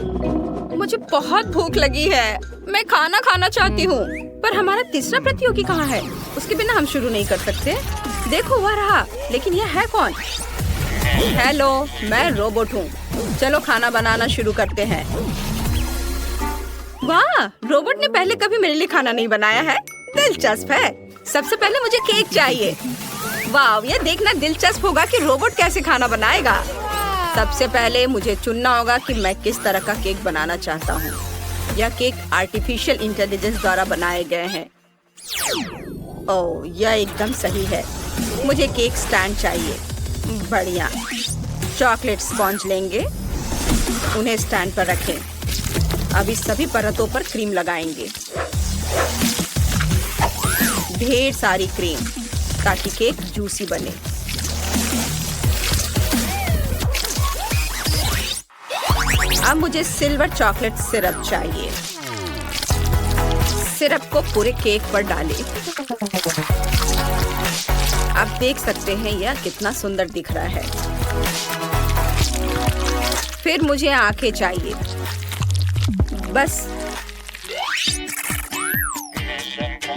मुझे बहुत भूख लगी है। मैं खाना खाना चाहती हूँ। पर हमारा तीसरा प्रतियोगी कहाँ है? उसके बिना हम शुरू नहीं कर सकते। देखो वह रहा। लेकिन यह है कौन? हेलो, मैं रोबोट हूँ। चलो खाना बनाना शुरू करते हैं। वाह, रोबोट ने पहले कभी मेरे लिए खाना नहीं बनाया है। दिलचस्प है। सबसे पहले मुझे केक चाहिए। वाह, यह देखना दिलचस्प होगा कि रोबोट कैसे खाना बनाएगा। सबसे पहले मुझे चुनना होगा कि मैं किस तरह का केक बनाना चाहता हूँ। यह केक आर्टिफिशियल इंटेलिजेंस द्वारा बनाए गए हैं। ओह, यह एकदम सही है। मुझे केक स्टैंड चाहिए। बढ़िया। चॉकलेट स्पॉन्ज लेंगे, उन्हें स्टैंड पर रखें। अभी सभी परतों पर क्रीम लगाएंगे। ढेर सारी क्रीम ताकि केक जूसी बने। अब मुझे सिल्वर चॉकलेट सिरप चाहिए। सिरप को पूरे केक पर डालें। आप देख सकते हैं यह कितना सुंदर दिख रहा है। फिर मुझे आंखें चाहिए। बस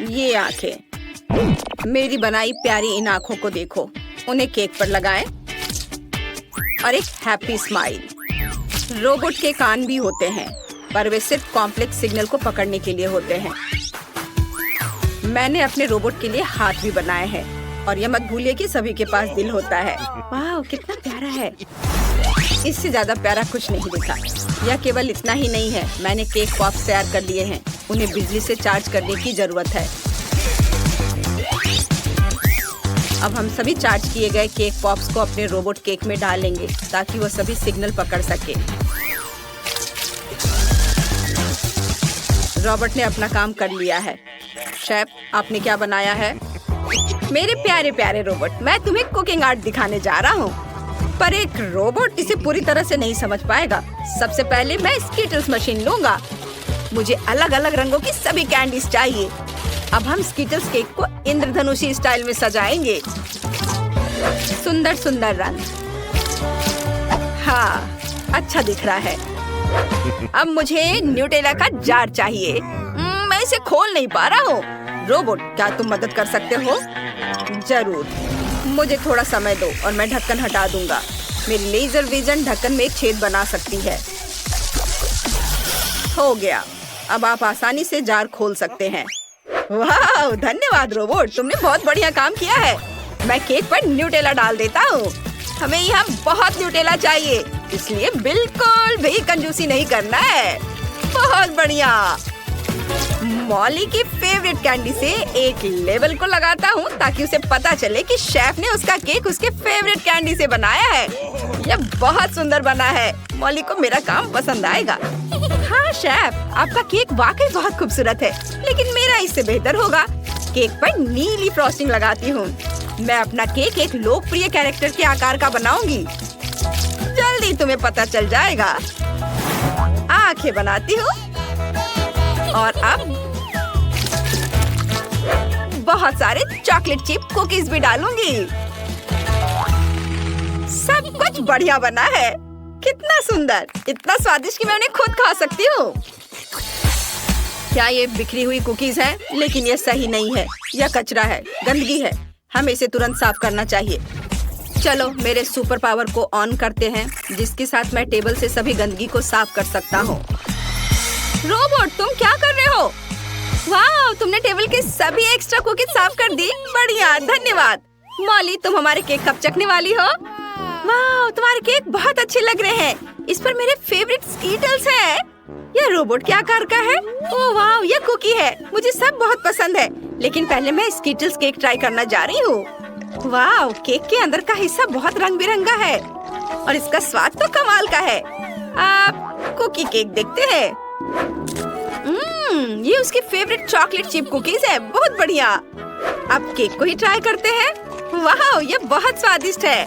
ये आंखें। मेरी बनाई प्यारी इन आंखों को देखो। उन्हें केक पर लगाएं और एक हैप्पी स्माइल। रोबोट के कान भी होते हैं, पर वे सिर्फ कॉम्प्लेक्स सिग्नल को पकड़ने के लिए होते हैं। मैंने अपने रोबोट के लिए हाथ भी बनाए हैं। और यह मत भूलिए कि सभी के पास दिल होता है। वाह, कितना प्यारा है। इससे ज्यादा प्यारा कुछ नहीं दिखा। यह केवल इतना ही नहीं है। मैंने केक पॉप्स तैयार कर लिए हैं। उन्हें बिजली से चार्ज करने की जरूरत है। अब हम सभी चार्ज किए गए केक पॉप्स को अपने रोबोट केक में डालेंगे ताकि वह सभी सिग्नल पकड़ सके। रॉबर्ट ने अपना काम कर लिया है। शेफ, आपने क्या बनाया है? मेरे प्यारे प्यारे रोबोट, मैं तुम्हें कुकिंग आर्ट दिखाने जा रहा हूँ। पर एक रोबोट इसे पूरी तरह से नहीं समझ पाएगा। सबसे पहले मैं स्कीटल्स मशीन लूंगा। मुझे अलग अलग रंगों की सभी कैंडीज चाहिए। अब हम स्कीटल्स केक को इंद्रधनुषी स्टाइल में सजाएंगे। सुंदर सुंदर रंग। हाँ, अच्छा दिख रहा है। अब मुझे न्यूटेला का जार चाहिए। मैं इसे खोल नहीं पा रहा हूँ। रोबोट, क्या तुम मदद कर सकते हो? जरूर। मुझे थोड़ा समय दो और मैं ढक्कन हटा दूंगा। मेरी लेजर विजन ढक्कन में एक छेद बना सकती है। हो गया। अब आप आसानी से जार खोल सकते हैं। वाह, धन्यवाद रोबोट, तुमने बहुत बढ़िया काम किया है। मैं केक पर न्यूटेला डाल देता हूँ। हमें यहाँ बहुत न्यूटेला चाहिए, इसलिए बिल्कुल भी कंजूसी नहीं करना है। बहुत बढ़िया। मॉली की फेवरेट कैंडी से एक लेबल को लगाता हूँ ताकि उसे पता चले कि शेफ ने उसका केक उसके फेवरेट कैंडी से बनाया है। यह बहुत सुंदर बना है। मॉली को मेरा काम पसंद आएगा। हाँ शेफ, आपका केक वाकई बहुत खूबसूरत है, लेकिन मेरा इससे बेहतर होगा। केक पर नीली फ्रॉस्टिंग लगाती हूँ। मैं अपना केक एक लोकप्रिय कैरेक्टर के आकार का बनाऊंगी। जल्दी तुम्हें पता चल जाएगा। आंखें बनाती हूँ और अब बहुत सारे चॉकलेट चिप कुकीज भी डालूंगी। सब कुछ बढ़िया बना है। कितना सुंदर, इतना स्वादिष्ट कि मैं उन्हें खुद खा सकती हूँ। क्या ये बिखरी हुई कुकीज हैं? लेकिन ये सही नहीं है। यह कचरा है, गंदगी है। हमें इसे तुरंत साफ करना चाहिए। चलो मेरे सुपर पावर को ऑन करते हैं, जिसके साथ मैं टेबल से सभी गंदगी को साफ कर सकता हूँ। रोबोट, तुम क्या कर रहे हो? वाह, तुमने टेबल के सभी एक्स्ट्रा कुकीज साफ कर दी। बढ़िया, धन्यवाद। मॉली, तुम हमारे केक कब चखने वाली हो? वाह, तुम्हारे केक बहुत अच्छे लग रहे हैं। इस पर मेरे फेवरेट स्कीटल्स हैं। यह रोबोट क्या आकार का है? ओह वाह, यह कुकी है। मुझे सब बहुत पसंद है, लेकिन पहले मैं स्कीटल्स केक ट्राई करना जा रही हूँ। वाह, केक के अंदर का हिस्सा बहुत रंग बिरंगा है और इसका स्वाद तो कमाल का है। आप कुकी केक देखते हैं। ये उसकी फेवरेट चॉकलेट चिप कुकीज है। बहुत बढ़िया। अब केक को ही ट्राई करते हैं। वाह, यह बहुत स्वादिष्ट है।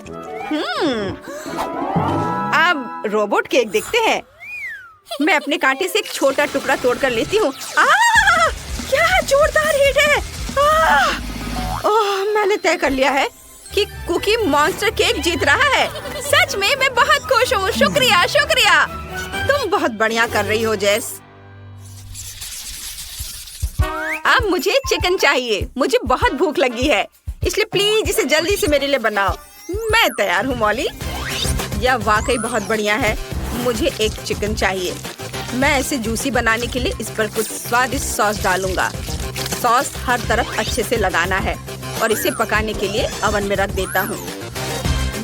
अब रोबोट केक देखते हैं। मैं अपने कांटे से एक छोटा टुकड़ा तोड़कर लेती हूँ। क्या जोरदार हिट है। ओह, मैंने तय कर लिया है कि कुकी मॉन्स्टर केक जीत रहा है। सच में मैं बहुत खुश हूँ। शुक्रिया शुक्रिया, तुम बहुत बढ़िया कर रही हो जेस। अब मुझे चिकन चाहिए। मुझे बहुत भूख लगी है, इसलिए प्लीज इसे जल्दी से मेरे लिए बनाओ। मैं तैयार हूँ मॉली। यह वाकई बहुत बढ़िया है। मुझे एक चिकन चाहिए। मैं इसे जूसी बनाने के लिए इस पर कुछ स्वादिष्ट सॉस डालूंगा। सॉस हर तरफ अच्छे से लगाना है और इसे पकाने के लिए ओवन में रख देता हूँ।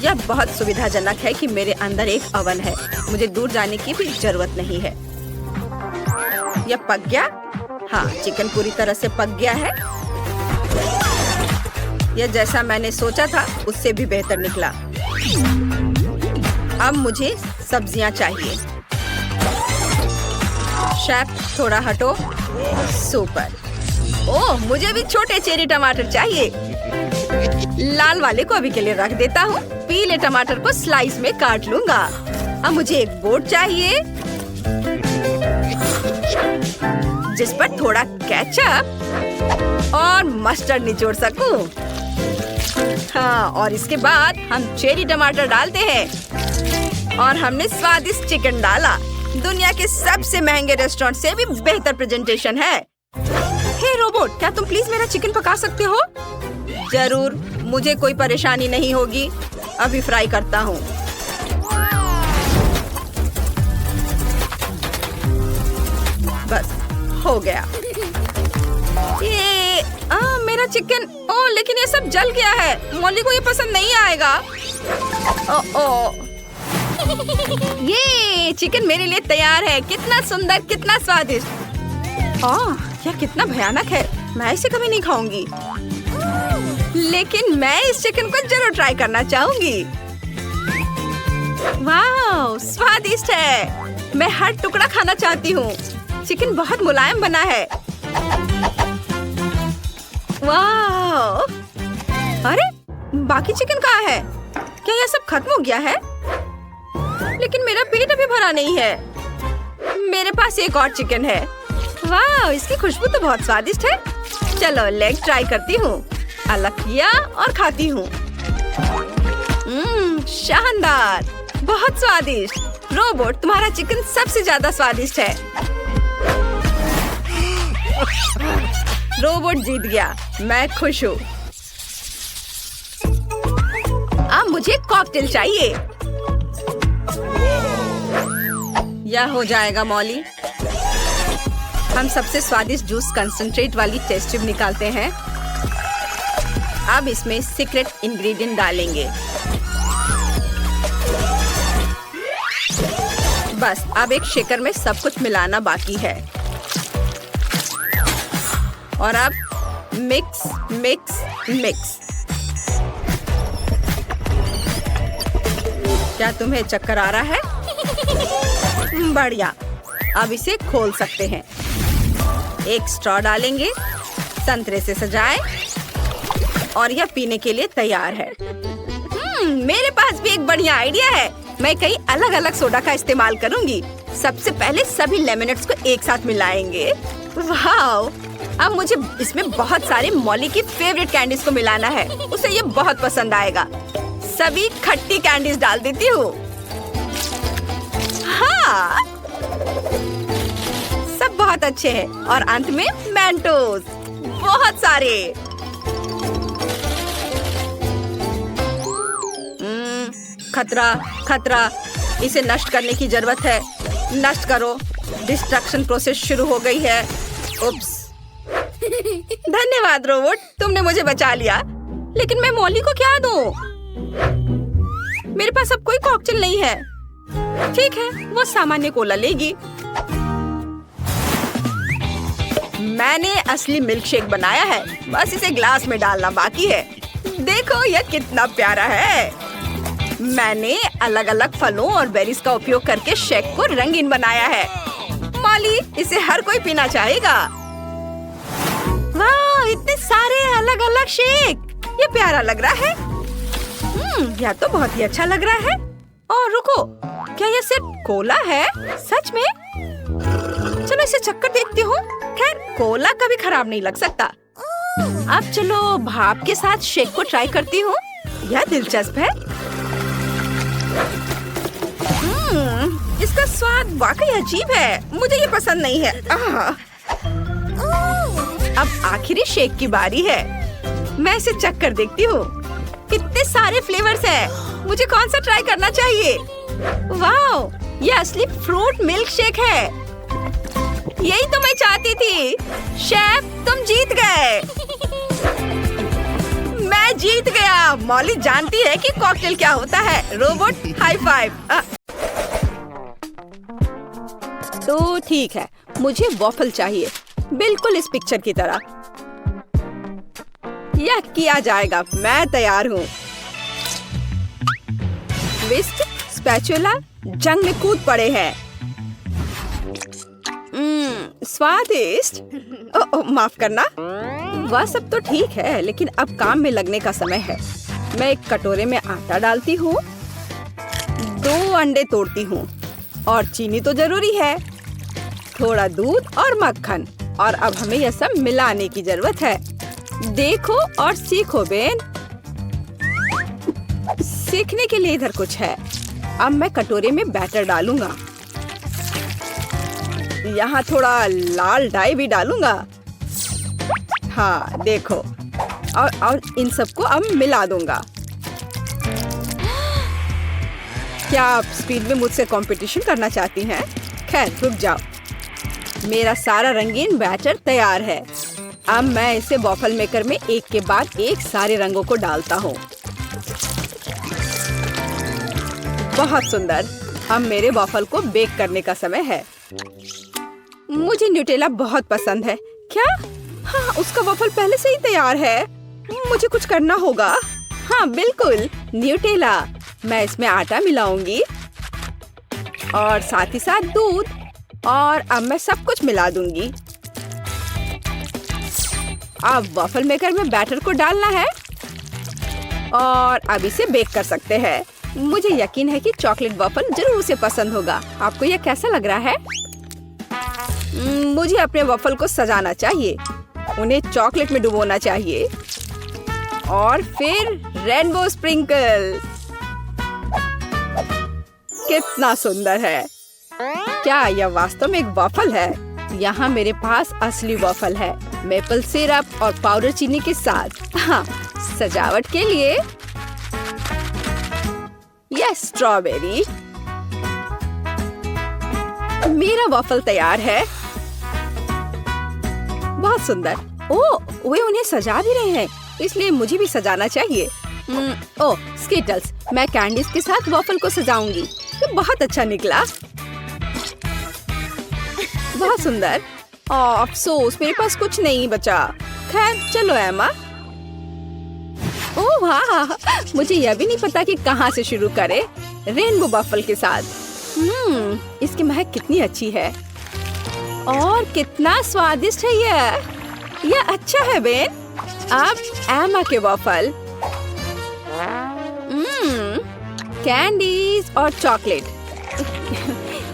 यह बहुत सुविधाजनक है कि मेरे अंदर एक ओवन है। मुझे दूर जाने की भी जरूरत नहीं है। यह पक गया? हाँ, चिकन पूरी तरह से पक गया है। यह जैसा मैंने सोचा था उससे भी बेहतर निकला। अब मुझे सब्जियां चाहिए। शेफ थोड़ा हटो। सुपर। ओह, मुझे भी छोटे चेरी टमाटर चाहिए। लाल वाले को अभी के लिए रख देता हूँ। पीले टमाटर को स्लाइस में काट लूंगा। अब मुझे एक बोर्ड चाहिए जिस पर थोड़ा केचप और मस्टर्ड निचोड़ सकूं। हाँ, और इसके बाद हम चेरी टमाटर डालते हैं और हमने स्वादिष्ट चिकन डाला। दुनिया के सबसे महंगे रेस्टोरेंट से भी बेहतर प्रेजेंटेशन है। हे रोबोट, क्या तुम प्लीज मेरा चिकन पका सकते हो? जरूर, मुझे कोई परेशानी नहीं होगी। अभी फ्राई करता हूँ। बस हो गया। ये मेरा चिकन। ओह, लेकिन ये सब जल गया है। मॉली को ये पसंद नहीं आएगा। ओह, ये चिकन मेरे लिए तैयार है। कितना सुंदर, कितना स्वादिष्ट। ओह, यह कितना भयानक है। मैं इसे कभी नहीं खाऊंगी, लेकिन मैं इस चिकन को जरूर ट्राई करना चाहूंगी। वाह, स्वादिष्ट है। मैं हर टुकड़ा खाना चाहती हूँ। चिकन बहुत मुलायम बना है। वाह! अरे, बाकी चिकन कहाँ है? क्या यह सब खत्म हो गया है? लेकिन मेरा पेट अभी भरा नहीं है। मेरे पास एक और चिकन है। वाह, इसकी खुशबू तो बहुत स्वादिष्ट है। चलो लेग ट्राई करती हूँ। अलग किया और खाती हूँ। शानदार, बहुत स्वादिष्ट। रोबोट, तुम्हारा चिकन सबसे ज्यादा स्वादिष्ट है। रोबोट जीत गया। मैं खुश हूँ। अब मुझे कॉकटेल चाहिए। यह हो जाएगा मॉली। हम सबसे स्वादिष्ट जूस कंसंट्रेट वाली टेस्ट ट्यूब निकालते हैं। अब इसमें सीक्रेट इंग्रेडिएंट डालेंगे। बस अब एक शेकर में सब कुछ मिलाना बाकी है। और अब मिक्स मिक्स मिक्स। क्या तुम्हें चक्कर आ रहा है? बढ़िया। अब इसे खोल सकते हैं। एक स्ट्रॉ डालेंगे, संतरे से सजाएं और यह पीने के लिए तैयार है। मेरे पास भी एक बढ़िया आइडिया है। मैं कई अलग अलग सोडा का इस्तेमाल करूंगी। सबसे पहले सभी लेमनेड्स को एक साथ मिलाएंगे। वाह! अब मुझे इसमें बहुत सारे मॉली की फेवरेट कैंडीज को मिलाना है। उसे ये बहुत पसंद आएगा। सभी खट्टी कैंडीज डाल देती हूँ। हाँ, सब बहुत अच्छे हैं। और अंत में मेंटोस, बहुत सारे। खतरा, खतरा। इसे नष्ट करने की जरूरत है। नष्ट करो। डिस्ट्रक्शन प्रोसेस शुरू हो गई है। उप्स। धन्यवाद रोबोट, तुमने मुझे बचा लिया। लेकिन मैं मॉली को क्या दूं? मेरे पास अब कोई कॉकटेल नहीं है। ठीक है, वो सामान्य कोला लेगी। मैंने असली मिल्कशेक बनाया है। बस इसे ग्लास में डालना बाकी है। देखो यह कितना प्यारा है। मैंने अलग अलग फलों और बेरीज का उपयोग करके शेक को रंगीन बनाया है। मॉली, इसे हर कोई पीना चाहेगा। वाह, इतने सारे अलग अलग शेक। ये प्यारा लग रहा है। यह तो बहुत ही अच्छा लग रहा है। और रुको, क्या यह सिर्फ कोला है? सच में? चलो इसे चक्कर देखती हूँ। खैर, कोला कभी खराब नहीं लग सकता। अब चलो भाप के साथ शेक को ट्राई करती हूँ। यह दिलचस्प है। इसका स्वाद वाकई अजीब है, मुझे ये पसंद नहीं है। अब आखिरी शेक की बारी है। मैं इसे चख कर देखती हूँ। कितने सारे फ्लेवर्स हैं। मुझे कौन सा ट्राई करना चाहिए? वाह, ये असली फ्रूट मिल्क शेक है। यही तो मैं चाहती थी। शेफ, तुम जीत गए। मैं जीत गया। मॉली जानती है कि कॉकटेल क्या होता है। Robot high five. तो ठीक है, मुझे वॉफल चाहिए, बिल्कुल इस पिक्चर की तरह। यह किया जाएगा, मैं तैयार हूँ। विस्क, स्पैचुला जंग में कूद पड़े हैं। स्वादिष्ट। माफ करना। वह सब तो ठीक है, लेकिन अब काम में लगने का समय है। मैं एक कटोरे में आटा डालती हूँ, 2 अंडे तोड़ती हूँ और चीनी तो जरूरी है, थोड़ा दूध और मक्खन। और अब हमें यह सब मिलाने की जरूरत है। देखो और सीखो बेन। सीखने के लिए इधर कुछ है। अब मैं कटोरे में बैटर डालूंगा। यहाँ थोड़ा लाल डाई भी डालूंगा। हाँ देखो, और इन सबको अब मिला दूंगा। क्या आप स्पीड में मुझसे कंपटीशन करना चाहती हैं? खैर रुक जाओ, मेरा सारा रंगीन बैटर तैयार है। अब मैं इसे वॉफल मेकर में एक के बाद एक सारे रंगों को डालता हूँ। बहुत सुंदर। अब मेरे वॉफल को बेक करने का समय है। मुझे न्यूटेला बहुत पसंद है। क्या? हाँ, उसका वॉफल पहले से ही तैयार है। मुझे कुछ करना होगा। हाँ बिल्कुल, न्यूटेला। मैं इसमें आटा मिलाऊंगी और साथ ही साथ दूध, और अब मैं सब कुछ मिला दूंगी। अब वॉफल मेकर में बैटर को डालना है और अब इसे बेक कर सकते हैं। मुझे यकीन है कि चॉकलेट वॉफल जरूर उसे पसंद होगा। आपको यह कैसा लग रहा है? मुझे अपने वॉफल को सजाना चाहिए, उन्हें चॉकलेट में डुबोना चाहिए और फिर रेनबो स्प्रिंकल। कितना सुंदर है। क्या यह वास्तव में एक वॉफल है? यहाँ मेरे पास असली वॉफल है, मेपल सिरप और पाउडर चीनी के साथ। हाँ, सजावट के लिए यह स्ट्रॉबेरी। मेरा वॉफल तैयार है। बहुत सुंदर। ओह, वे उन्हें सजा भी रहे हैं, इसलिए मुझे भी सजाना चाहिए। ओह, स्किटल्स। मैं कैंडीज के साथ वॉफल को सजाऊंगी। ये बहुत अच्छा निकला। बहुत सुंदर। अफसोस, मेरे पास कुछ नहीं बचा। खैर चलो एमा। ओह वाह, मुझे यह भी नहीं पता कि कहाँ से शुरू करें। रेनबो वॉफल के साथ। इसकी महक कितनी अच्छी है और कितना स्वादिष्ट है यह अच्छा है बेन। अब एमा के वॉफल। कैंडीज और चॉकलेट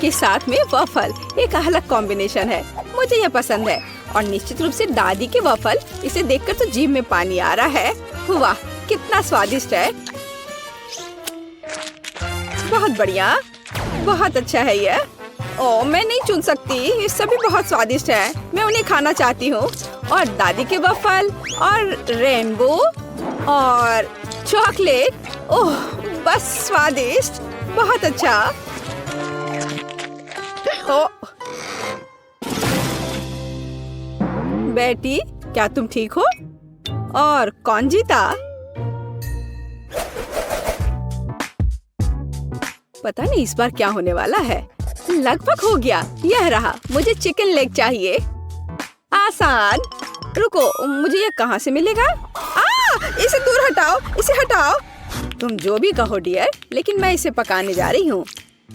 के साथ में वॉफल एक अलग कॉम्बिनेशन है। मुझे यह पसंद है। और निश्चित रूप से दादी के वॉफल। इसे देखकर तो जीभ में पानी आ रहा है। वाह, कितना स्वादिष्ट है। बहुत बढ़िया, बहुत अच्छा है यह। ओह, मैं नहीं चुन सकती, ये सभी बहुत स्वादिष्ट है। मैं उन्हें खाना चाहती हूँ। और दादी के वॉफल और रेनबो और चॉकलेट। ओह, बस स्वादिष्ट, बहुत अच्छा। ओह बेटी, क्या तुम ठीक हो? और कौन जीता? पता नहीं इस बार क्या होने वाला है। लगभग हो गया। यह रहा। मुझे चिकन लेग चाहिए। आसान। रुको, मुझे यह कहाँ से मिलेगा? इसे दूर हटाओ, इसे हटाओ। तुम जो भी कहो डियर, लेकिन मैं इसे पकाने जा रही हूँ।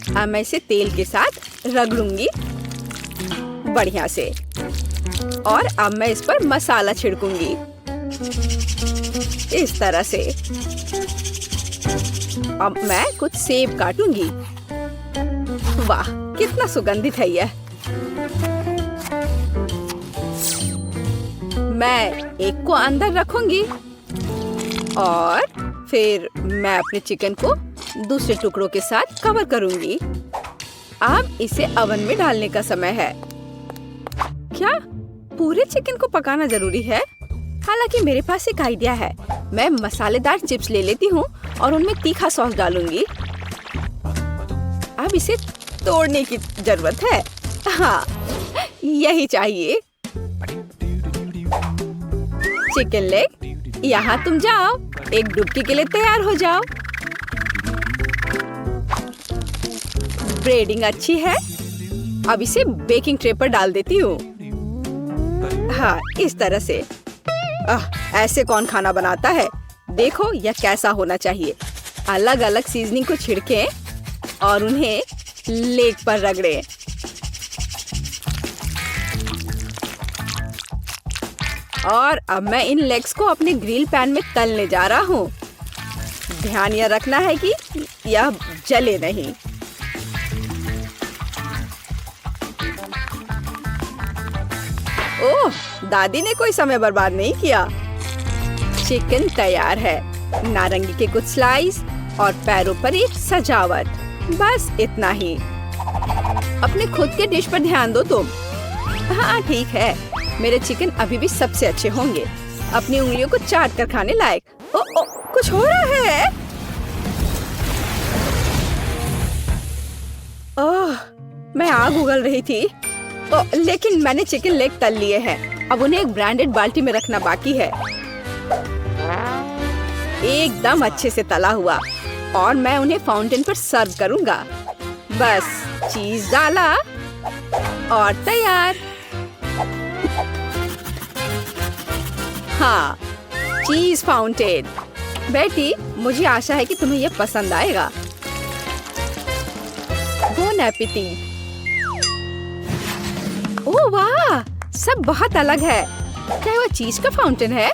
अब मैं इसे तेल के साथ रगड़ूंगी बढ़िया से। और अब मैं इस पर मसाला छिड़कूंगी इस तरह से। अब मैं कुछ सेब काटूंगी। वाह, कितना सुगंधित है यह। मैं एक को अंदर रखूंगी और फिर मैं अपने चिकन को दूसरे टुकड़ों के साथ कवर करूंगी। अब इसे ओवन में डालने का समय है। क्या पूरे चिकन को पकाना जरूरी है? हालांकि मेरे पास एक आइडिया है। मैं मसालेदार चिप्स ले लेती हूँ और उनमें तीखा सॉस डालूंगी। अब इसे तोड़ने की जरूरत है। हाँ, यही चाहिए। चिकन लेग, यहाँ तुम जाओ, एक डुबकी के लिए तैयार हो जाओ। ब्रेडिंग अच्छी है। अब इसे बेकिंग ट्रे पर डाल देती हूँ। हाँ, इस तरह से। ऐसे कौन खाना बनाता है? देखो यह कैसा होना चाहिए। अलग अलग सीजनिंग को छिड़कें और उन्हें लेग पर रगड़ें। और अब मैं इन लेग्स को अपने ग्रिल पैन में तलने जा रहा हूँ। ध्यान यह रखना है कि यह जले नहीं। ओह, दादी ने कोई समय बर्बाद नहीं किया। चिकन तैयार है। नारंगी के कुछ स्लाइस और पैरों पर एक सजावट। बस इतना ही। अपने खुद के डिश पर ध्यान दो तुम। हाँ ठीक है, मेरे चिकन अभी भी सबसे अच्छे होंगे। अपनी उंगलियों को चाट कर खाने लायक। ओ, कुछ हो रहा है। ओह, मैं आग उगल रही थी। लेकिन मैंने चिकन लेग तल लिए हैं। अब उन्हें एक ब्रांडेड बाल्टी में रखना बाकी है। एकदम अच्छे से तला हुआ। और मैं उन्हें फाउंटेन पर सर्व करूंगा। बस चीज डाला और तैयार। हाँ, चीज फाउंटेन। बेटी, मुझे आशा है कि तुम्हें यह पसंद आएगा। Bone appétit. ओह वाह, सब बहुत अलग है। क्या वो चीज का फाउंटेन है?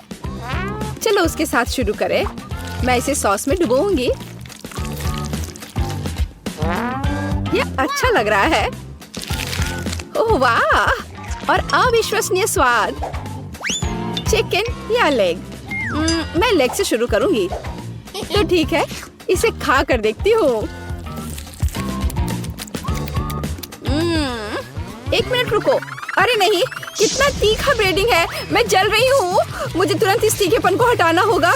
चलो उसके साथ शुरू करें। मैं इसे सॉस में डुबोऊंगी। यह अच्छा लग रहा है। ओह वाह, और अविश्वसनीय स्वाद। चिकन या लेग? मैं लेग से शुरू करूंगी। तो ठीक है, इसे खा कर देखती हूँ। एक मिनट रुको। अरे नहीं, कितना तीखा ब्रेडिंग है। मैं जल रही हूँ। मुझे तुरंत इस तीखेपन को हटाना होगा।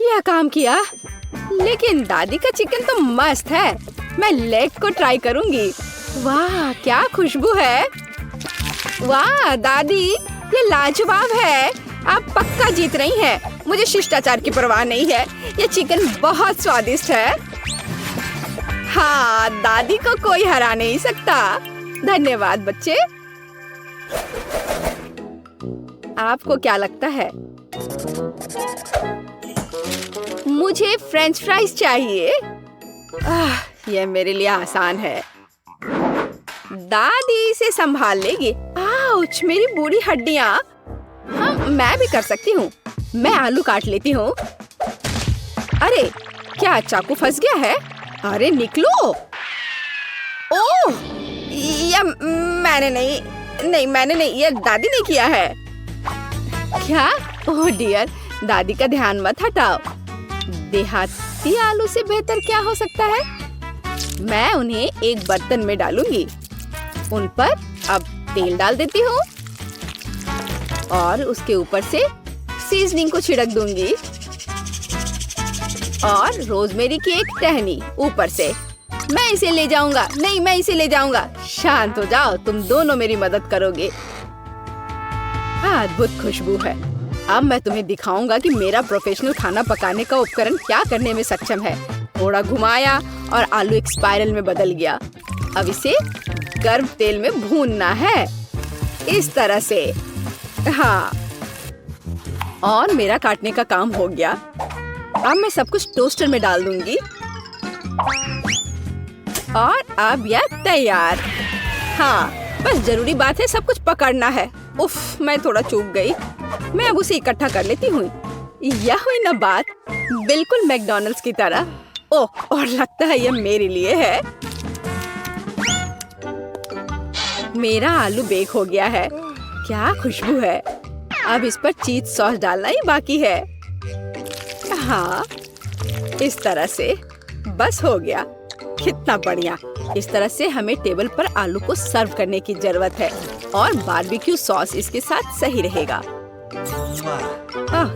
यह काम किया। लेकिन दादी का चिकन तो मस्त है। मैं लेग को ट्राई करूंगी। वाह, क्या खुशबू है। वाह दादी, ये लाजवाब है। आप पक्का जीत रही हैं। मुझे शिष्टाचार की परवाह नहीं है। ये चिकन बहुत स्वादिष्ट है। हाँ, दादी को कोई हरा नहीं सकता। धन्यवाद बच्चे। आपको क्या लगता है? मुझे फ्रेंच फ्राइज चाहिए। यह मेरे लिए आसान है। दादी इसे संभाल लेगी। आउच, मेरी बूढ़ी हड्डियाँ। हाँ, मैं भी कर सकती हूँ। मैं आलू काट लेती हूँ। अरे, क्या चाकू फंस गया है? अरे निकलो। ओह, यह मैंने नहीं, यह दादी ने किया है। क्या? ओह डियर, दादी का ध्यान मत हटाओ। देहाती आलू से बेहतर क्या हो सकता है? मैं उन्हें एक बर्तन में डालूंगी। उन पर अब तेल डाल देती हूँ और उसके ऊपर से सीजनिंग को छिड़क दूंगी और रोजमेरी की एक टहनी ऊपर से। मैं इसे ले जाऊंगा। नहीं, मैं इसे ले जाऊंगा। शांत हो जाओ, तुम दोनों मेरी मदद करोगे। अद्भुत खुशबू है। अब मैं तुम्हें दिखाऊंगा कि मेरा प्रोफेशनल खाना पकाने का उपकरण क्या करने में सक्षम है। थोड़ा घुमाया और आलू एक स्पाइरल में बदल गया। अब इसे गर्म तेल में भूनना है, इस तरह से। हाँ, और मेरा काटने का काम हो गया। अब मैं सब कुछ टोस्टर में डाल दूंगी और अब यह तैयार। हाँ, बस जरूरी बात है सब कुछ पकड़ना है। उफ, मैं थोड़ा चूक गई। मैं अब उसे इकट्ठा कर लेती हूँ। यह हुई ना बात, बिल्कुल मैकडॉनल्ड्स की तरह। ओह, और लगता है यह मेरे लिए है। मेरा आलू बेक हो गया है। क्या खुशबू है। अब इस पर चीज सॉस डालना ही बाकी है। हाँ, इस तरह से। बस हो गया। कितना बढ़िया। इस तरह से हमें टेबल पर आलू को सर्व करने की जरूरत है और बारबेक्यू सॉस इसके साथ सही रहेगा।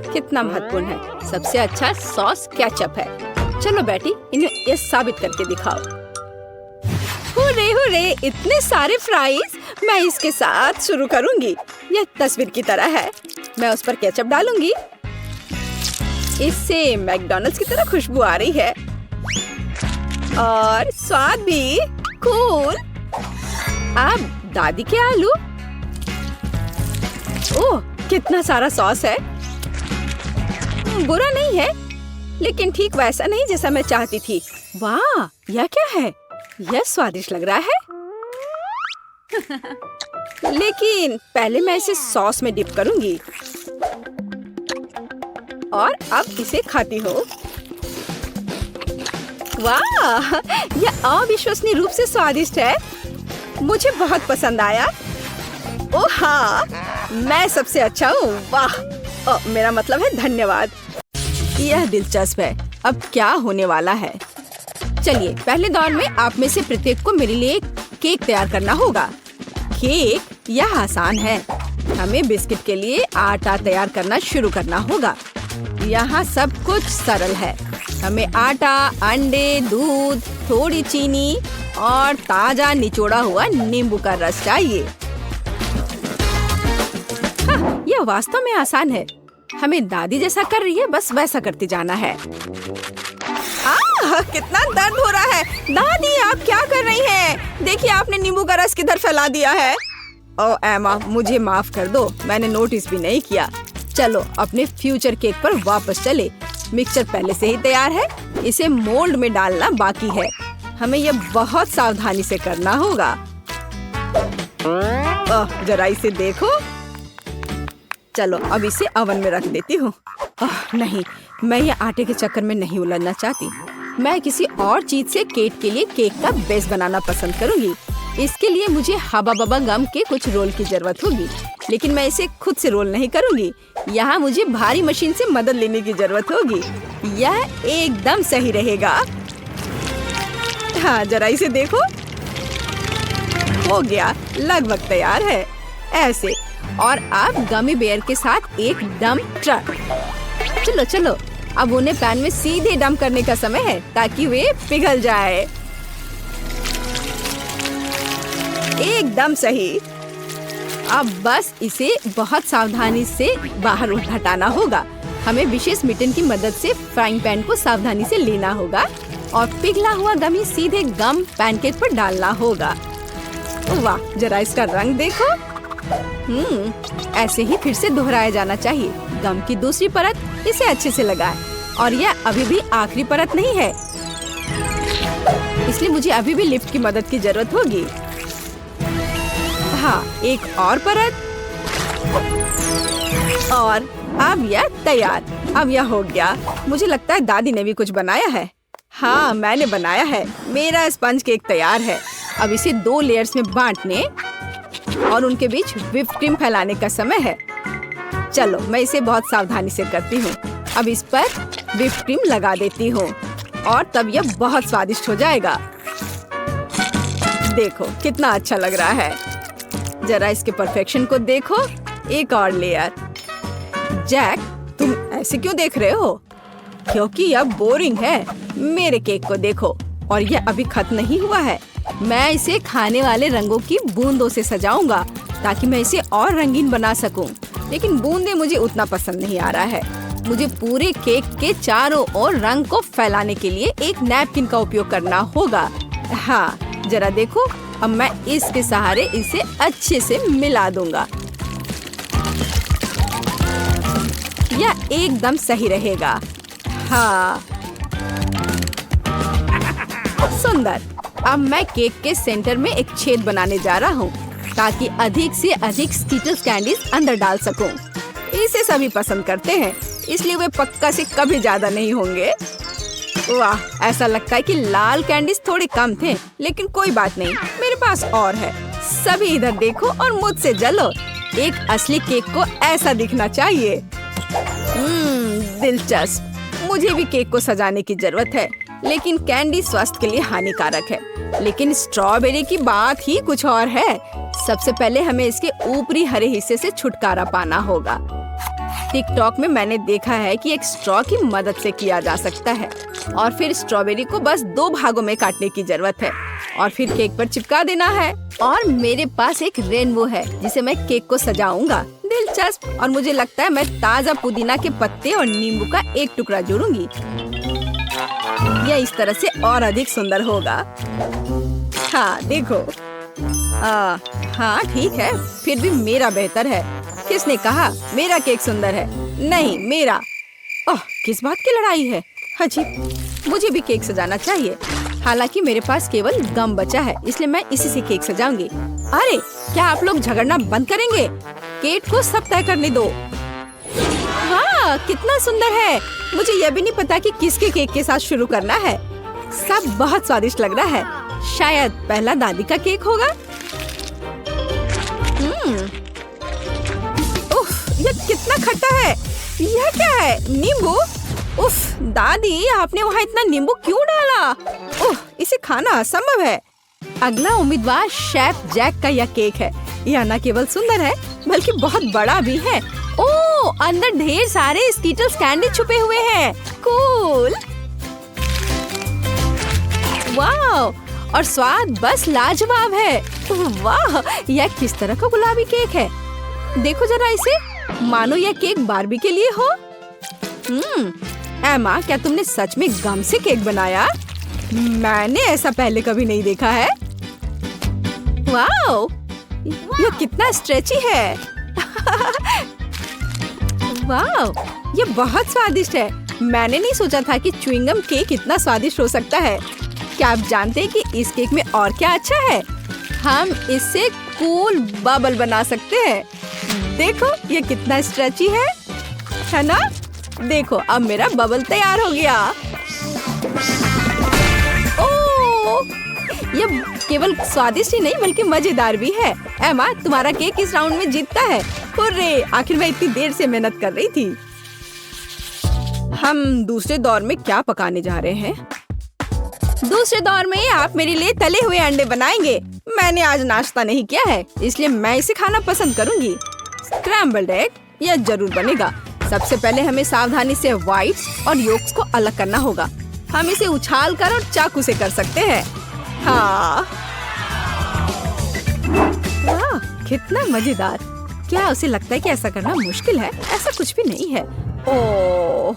कितना महत्वपूर्ण है। सबसे अच्छा सॉस केचप है। चलो बेटी, इन्हें ये साबित करके दिखाओ। हुर्रे हुर्रे, इतने सारे फ्राइज। मैं इसके साथ शुरू करूंगी। यह तस्वीर की तरह है। मैं उस पर केचप डालूंगी। इससे मैकडॉनल्ड्स की तरह खुशबू आ रही है और स्वाद भी कूल। अब दादी के आलू। ओह, कितना सारा सॉस है। बुरा नहीं है, लेकिन ठीक वैसा नहीं जैसा मैं चाहती थी। वाह, यह क्या है? यह स्वादिष्ट लग रहा है। लेकिन पहले मैं इसे सॉस में डिप करूंगी और अब इसे खाती हूँ। वाह, यह अविश्वसनीय रूप से स्वादिष्ट है। मुझे बहुत पसंद आया। ओह हाँ, मैं सबसे अच्छा हूँ। वाह, मेरा मतलब है धन्यवाद। यह दिलचस्प है। अब क्या होने वाला है? चलिए, पहले दौर में आप में से प्रत्येक को मेरे लिए केक तैयार करना होगा। केक यह आसान है। हमें बिस्किट के लिए आटा तैयार करना शुरू करना होगा। यहाँ सब कुछ सरल है। हमें आटा, अंडे, दूध, थोड़ी चीनी और ताजा निचोड़ा हुआ नींबू का रस चाहिए। हाँ, यह वास्तव में आसान है। हमें दादी जैसा कर रही है, बस वैसा करते जाना है। कितना दर्द हो रहा है। दादी, आप क्या कर रही हैं? देखिए, आपने नींबू का रस किधर फैला दिया है। ओह एमा, मुझे माफ कर दो, मैंने नोटिस भी नहीं किया। चलो अपने फ्यूचर केक पर वापस चले। मिक्सचर पहले से ही तैयार है। इसे मोल्ड में डालना बाकी है। हमें यह बहुत सावधानी से करना होगा। जरा इसे देखो। चलो अब इसे ओवन में रख देती हूँ। नहीं, मैं ये आटे के चक्कर में नहीं उलझना चाहती। मैं किसी और चीज से केक के लिए केक का बेस बनाना पसंद करूंगी। इसके लिए मुझे हबा बबा गम के कुछ रोल की जरूरत होगी, लेकिन मैं इसे खुद से रोल नहीं करूंगी। यहाँ मुझे भारी मशीन से मदद लेने की जरूरत होगी। यह एकदम सही रहेगा। हाँ, जरा इसे देखो। हो गया, लगभग तैयार है। ऐसे। और अब गमी बेयर के साथ एक डंप ट्रक। चलो चलो, अब उन्हें पैन में सीधे डंप करने का समय है ताकि वे पिघल जाए। एकदम सही। अब बस इसे बहुत सावधानी से बाहर हटाना होगा। हमें विशेष मिटन की मदद से फ्राइंग पैन को सावधानी से लेना होगा और पिघला हुआ गमी सीधे गम पैनकेक पर डालना होगा। वाह, जरा इसका रंग देखो। ऐसे ही फिर से दोहराया जाना चाहिए। गम की दूसरी परत इसे अच्छे से लगाएं। और यह अभी भी आखिरी परत नहीं है, इसलिए मुझे अभी भी लिफ्ट की मदद की जरूरत होगी। हाँ, एक और परत। और अब यह तैयार। अब यह हो गया। मुझे लगता है दादी ने भी कुछ बनाया है। हाँ, मैंने बनाया है। मेरा स्पंज केक तैयार है। अब इसे 2 लेयर्स में बांटने और उनके बीच व्हिप क्रीम फैलाने का समय है। चलो, मैं इसे बहुत सावधानी से करती हूँ। अब इस पर व्हिप क्रीम लगा देती हूँ और तब यह बहुत स्वादिष्ट हो जाएगा। देखो कितना अच्छा लग रहा है। जरा इसके परफेक्शन को देखो। एक और लेयर। जैक, तुम ऐसे क्यों देख रहे हो? क्योंकि यह बोरिंग है। मेरे केक को देखो। और यह अभी खत्म नहीं हुआ है। मैं इसे खाने वाले रंगों की बूंदों से सजाऊंगा ताकि मैं इसे और रंगीन बना सकूं। लेकिन बूंदे मुझे उतना पसंद नहीं आ रहा है। मुझे पूरे केक के चारों ओर रंग को फैलाने के लिए एक नैपकिन का उपयोग करना होगा। हाँ, जरा देखो। अब मैं इसके सहारे इसे अच्छे से मिला दूंगा। यह एकदम सही रहेगा। हाँ, सुंदर। अब मैं केक के सेंटर में एक छेद बनाने जा रहा हूँ ताकि अधिक से अधिक स्कीटल्स कैंडीज अंदर डाल सकूं। इसे सभी पसंद करते हैं, इसलिए वे पक्का से कभी ज्यादा नहीं होंगे। वाह, ऐसा लगता है कि लाल कैंडीज थोड़े कम थे, लेकिन कोई बात नहीं, मेरे पास और है। सभी इधर देखो और मुझसे जलो। एक असली केक को ऐसा दिखना चाहिए। दिलचस्प। मुझे भी केक को सजाने की जरूरत है, लेकिन कैंडी स्वास्थ्य के लिए हानिकारक है। लेकिन स्ट्रॉबेरी की बात ही कुछ और है। सबसे पहले हमें इसके ऊपरी हरे हिस्से से छुटकारा पाना होगा। टिकटॉक में मैंने देखा है कि एक स्ट्रॉ की मदद से किया जा सकता है और फिर स्ट्रॉबेरी को बस 2 भागों में काटने की जरूरत है और फिर केक पर चिपका देना है। और मेरे पास एक रेनबो है जिसे मैं केक को सजाऊंगा। दिलचस्प। और मुझे लगता है मैं ताजा पुदीना के पत्ते और नींबू का एक टुकड़ा जोड़ूंगी। यह इस तरह से और अधिक सुंदर होगा। हाँ देखो। हाँ ठीक है, फिर भी मेरा बेहतर है। किसने कहा मेरा केक सुंदर है? नहीं, मेरा। ओह, किस बात की लड़ाई है? अजीब, मुझे भी केक सजाना चाहिए। हालांकि मेरे पास केवल गम बचा है, इसलिए मैं इसी से केक सजाऊंगी। अरे, क्या आप लोग झगड़ना बंद करेंगे? केक को सब तय करने दो। वाह, कितना सुंदर है। मुझे यह भी नहीं पता कि किसके केक के साथ शुरू करना है। सब बहुत स्वादिष्ट लग रहा है। शायद पहला दादी का केक होगा। यह कितना खट्टा है। यह क्या है? नींबू? उफ, दादी आपने वहाँ इतना नींबू क्यों डाला? ओह, इसे खाना असंभव है। अगला उम्मीदवार शेफ जैक का यह केक है। यह न केवल सुंदर है बल्कि बहुत बड़ा भी है। ओह, अंदर ढेर सारे स्कीटल्स कैंडी छुपे हुए हैं। कूल। वाह, और स्वाद बस लाजवाब है। वाह, यह किस तरह का गुलाबी केक है। देखो जरा इसे, मानो यह केक बार्बी के लिए हो। एमा, क्या तुमने सच में गम से केक बनाया? मैंने ऐसा पहले कभी नहीं देखा है। वाओ, यह कितना स्ट्रेची है। वाओ, यह बहुत स्वादिष्ट है। मैंने नहीं सोचा था कि च्युइंगम केक इतना स्वादिष्ट हो सकता है। क्या आप जानते हैं कि इस केक में और क्या अच्छा है? हम इससे कूल बबल बना सकते हैं। देखो, ये कितना स्ट्रेची है ना? देखो, अब मेरा बबल तैयार हो गया। ओह, ये केवल स्वादिष्ट ही नहीं बल्कि मजेदार भी है। एमा, तुम्हारा केक इस राउंड में जीतता है। हुर्रे, आखिर मैं इतनी देर से मेहनत कर रही थी। हम दूसरे दौर में क्या पकाने जा रहे हैं? दूसरे दौर में आप मेरे लिए तले हुए अंडे बनाएंगे। मैंने आज नाश्ता नहीं किया है, इसलिए मैं इसे खाना पसंद करूंगी। स्क्रैम्बल्ड एग, यह जरूर बनेगा। सबसे पहले हमें सावधानी से व्हाइट्स और योक्स को अलग करना होगा। हम इसे उछालकर और चाकू से कर सकते हैं। हाँ, वाह, कितना मजेदार। क्या उसे लगता है कि ऐसा करना मुश्किल है? ऐसा कुछ भी नहीं है। ओह,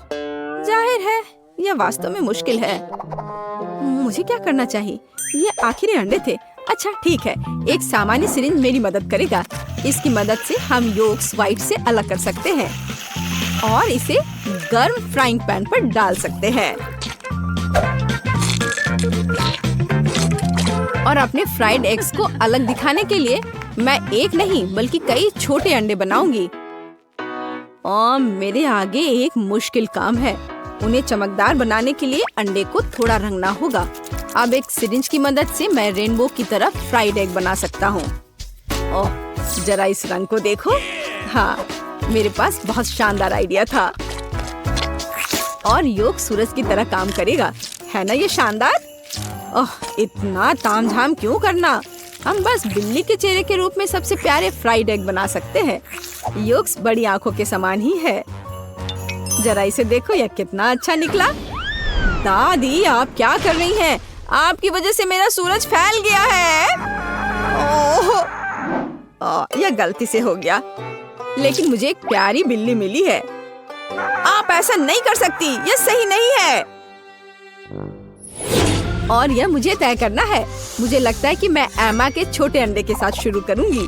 जाहिर है यह वास्तव में मुश्किल है। मुझे क्या करना चाहिए? ये आखिरी अंडे थे। अच्छा ठीक है, एक सामान्य सिरिंज मेरी मदद करेगा। इसकी मदद से हम योक्स व्हाइट से अलग कर सकते हैं और इसे गर्म फ्राइंग पैन पर डाल सकते हैं। और अपने फ्राइड एग्स को अलग दिखाने के लिए मैं एक नहीं बल्कि कई छोटे अंडे बनाऊंगी। और मेरे आगे एक मुश्किल काम है। उन्हें चमकदार बनाने के लिए अंडे को थोड़ा रंगना होगा। अब एक सिरिंज की मदद से मैं रेनबो की तरह फ्राइड एग बना सकता हूँ। ओह, जरा इस रंग को देखो। हाँ, मेरे पास बहुत शानदार आइडिया था। और योग सूरज की तरह काम करेगा, है ना ये शानदार? ओह, इतना तामझाम क्यों करना? हम बस बिल्ली के चेहरे के रूप में सबसे प्यारे फ्राइड एग बना सकते हैं। योक्स बड़ी आंखों के समान ही है। जरा इसे देखो, यह कितना अच्छा निकला। दादी, आप क्या कर रही हैं? आपकी वजह से मेरा सूरज फैल गया है। ओह, यह गलती से हो गया। लेकिन मुझे एक प्यारी बिल्ली मिली है। आप ऐसा नहीं कर सकती, यह सही नहीं है। और यह मुझे तय करना है। मुझे लगता है कि मैं एमा के छोटे अंडे के साथ शुरू करूंगी।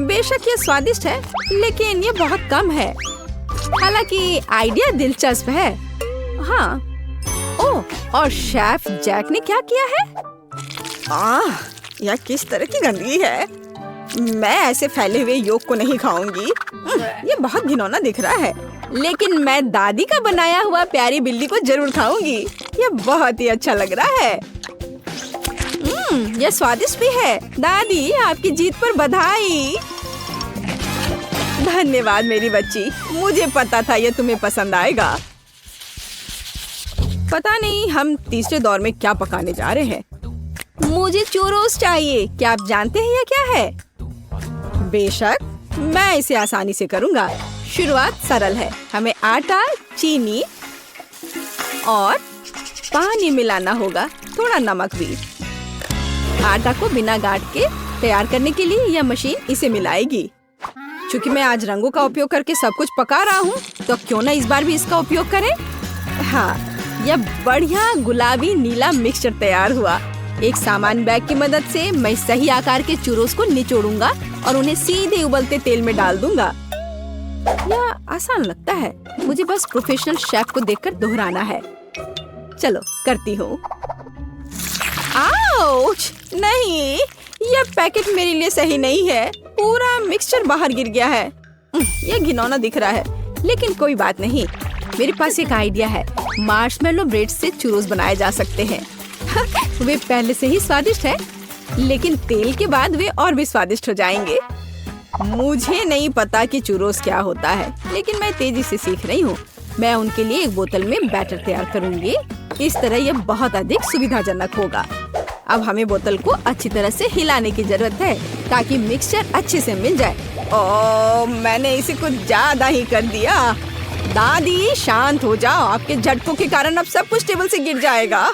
बेशक ये स्वादिष्ट है, लेकिन ये बहुत कम है। हालांकि आइडिया दिलचस्प है। हाँ, ओह, और शेफ जैक ने क्या किया है? यह किस तरह की गंदगी है। मैं ऐसे फैले हुए योग को नहीं खाऊंगी। ये बहुत घिनौना दिख रहा है। लेकिन मैं दादी का बनाया हुआ प्यारी बिल्ली को जरूर खाऊंगी। यह बहुत ही अच्छा लग रहा है। यह स्वादिष्ट भी है। दादी, आपकी जीत पर बधाई। धन्यवाद मेरी बच्ची, मुझे पता था यह तुम्हें पसंद आएगा। पता नहीं हम तीसरे दौर में क्या पकाने जा रहे हैं। मुझे चूरोस चाहिए। क्या आप जानते हैं यह क्या है? बेशक, मैं इसे आसानी से करूंगा। शुरुआत सरल है। हमें आटा, चीनी और पानी मिलाना होगा, थोड़ा नमक भी। आटा को बिना गांठ के तैयार करने के लिए यह मशीन इसे मिलाएगी। चूंकि मैं आज रंगों का उपयोग करके सब कुछ पका रहा हूँ, तो क्यों ना इस बार भी इसका उपयोग करें। हाँ, यह बढ़िया गुलाबी नीला मिक्सचर तैयार हुआ। एक सामान्य बैग की मदद से मैं सही आकार के चूरोस को निचोड़ूंगा और उन्हें सीधे उबलते तेल में डाल दूंगा। यह आसान लगता है, मुझे बस प्रोफेशनल शेफ को देखकर दोहराना है। चलो करती हूँ। आउच! नहीं, यह पैकेट मेरे लिए सही नहीं है। पूरा मिक्सचर बाहर गिर गया है। यह घिनौना दिख रहा है, लेकिन कोई बात नहीं। मेरे पास एक आइडिया है। मार्शमेलो ब्रेड से चूरोस बनाए जा सकते हैं। वे पहले से ही स्वादिष्ट है, लेकिन तेल के बाद वे और भी स्वादिष्ट हो जाएंगे। मुझे नहीं पता कि चूरोस क्या होता है, लेकिन मैं तेजी से सीख रही हूँ। मैं उनके लिए एक बोतल में बैटर तैयार करूंगी। इस तरह यह बहुत अधिक सुविधाजनक होगा। अब हमें बोतल को अच्छी तरह से हिलाने की जरूरत है ताकि मिक्सचर अच्छे से मिल जाए। ओह, मैंने इसे कुछ ज्यादा ही कर दिया। दादी, शांत हो जाओ। आपके झटकों के कारण अब सब कुछ टेबल से गिर जाएगा।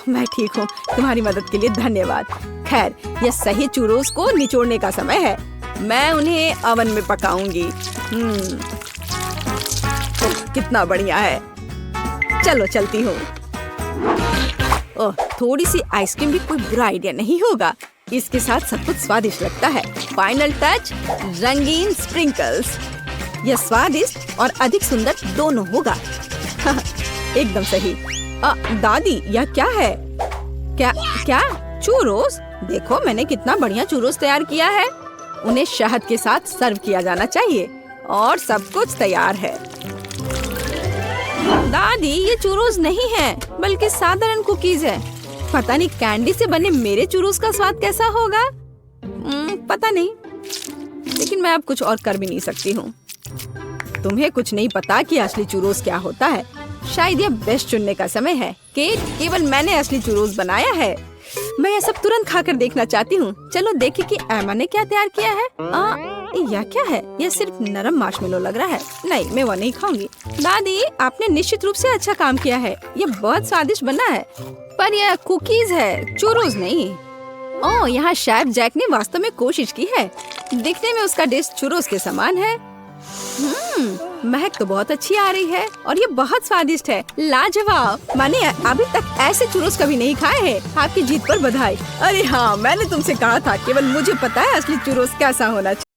मैं ठीक हूँ। तुम्हारी मदद के लिए धन्यवाद। खैर, यह सही चूरोस को निचोड़ने का समय है। मैं उन्हें ओवन में पकाऊंगी। कितना बढ़िया है। चलो चलती हूँ। ओह, थोड़ी सी आइसक्रीम भी कोई बुरा आइडिया नहीं होगा। इसके साथ सब कुछ स्वादिष्ट लगता है। फाइनल टच, रंगीन स्प्रिंकल्स। यह स्वादिष्ट और अधिक सुंदर दोनों होगा। एकदम सही। दादी, यह क्या है? क्या चूरोस? देखो, मैंने कितना बढ़िया चूरोस तैयार किया है। उन्हें शहद के साथ सर्व किया जाना चाहिए और सब कुछ तैयार है। दादी, ये चूरोस नहीं है, बल्कि साधारण कुकीज है। पता नहीं कैंडी से बने मेरे चूरोस का स्वाद कैसा होगा। पता नहीं, लेकिन मैं अब कुछ और कर भी नहीं सकती हूँ। तुम्हें कुछ नहीं पता कि असली चूरोस क्या होता है। शायद यह बेस्ट चुनने का समय है। केवल मैंने असली चूरोस बनाया है। मैं यह सब तुरंत खाकर देखना चाहती हूँ। चलो देखें कि एमा ने क्या तैयार किया है। यह क्या है? यह सिर्फ नरम मार्शमेलो लग रहा है। नहीं, मैं वो नहीं खाऊंगी। दादी, आपने निश्चित रूप से अच्छा काम किया है। यह बहुत स्वादिष्ट बना है, पर यह कुकीज है, चूरोस नहीं। ओह, यहाँ शेफ जैक ने वास्तव में कोशिश की है। दिखने में उसका डिश चूरोस के समान है। महक तो बहुत अच्छी आ रही है और ये बहुत स्वादिष्ट है। लाजवाब। मैंने अभी तक ऐसे चूरोस कभी नहीं खाए हैं। आपकी जीत पर बधाई। अरे हाँ, मैंने तुमसे कहा था, केवल मुझे पता है असली चूरोस कैसा होना चाहिए।